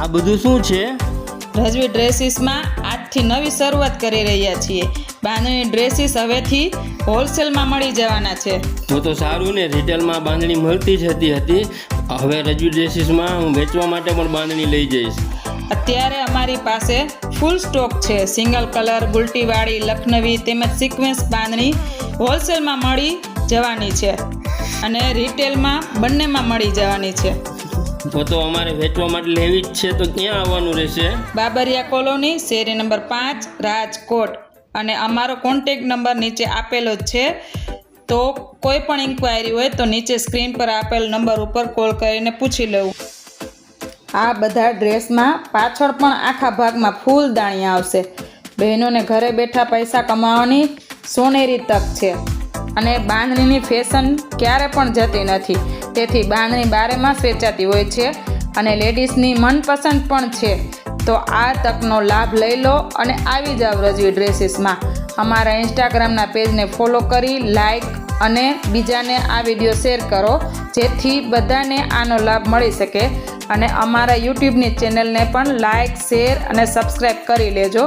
આ બધું શું છે? રજવી ડ્રેસીસમાં આજથી નવી શરૂઆત કરી રહ્યા છીએ. બાંધણી ડ્રેસીસ હવેથી હોલસેલમાં મળી જવાના છે. તો સારું ને, રિટેલમાં બાંધણી મળતી જ હતી. હવે રજવી ડ્રેસીસમાં હું વેચવા માટે પણ બાંધણી લઈ જઈશ. અત્યારે અમારી પાસે ફૂલ સ્ટોક છે. સિંગલ કલર, બુલટીવાળી, લખનવી તેમજ સિક્વન્સ બાંધણી હોલસેલમાં મળી જવાની છે અને રિટેલમાં બંનેમાં મળી જવાની છે. તો અમારે વેચવા માટે લેવી જ છે તો ક્યાં આવવાનું રહેશે? બાબરિયા કોલોની, શેરી નંબર 5, રાજકોટ. અને અમારો કોન્ટેક્ટ નંબર નીચે આપેલો જ છે. તો કોઈ પણ ઇન્ક્વાયરી હોય તો નીચે સ્ક્રીન પર આપેલ નંબર ઉપર કોલ કરીને પૂછી લેવું. આ બધા ડ્રેસમાં પાછળ પણ આખા ભાગમાં ફૂલદાણી આવશે. બહેનોને ઘરે બેઠા પૈસા કમાવાની સોનેરી તક છે અને બાંધણીની ફેશન ક્યારે પણ જતી નથી. તેથી બાંધણી બારેમાસ વેચાતી હોય છે અને લેડીઝની મનપસંદ પણ છે. તો આ તકનો લાભ લઈ લો અને આવી જાવ રજવી ડ્રેસીસમાં. અમારા ઇન્સ્ટાગ્રામના પેજને ફોલો કરી, લાઈક અને બીજાને આ વિડીયો શેર કરો, જેથી બધાને આનો લાભ મળી શકે. અને અમારા યુટ્યુબની ચેનલને પણ લાઈક, શેર અને સબસ્ક્રાઈબ કરી લેજો.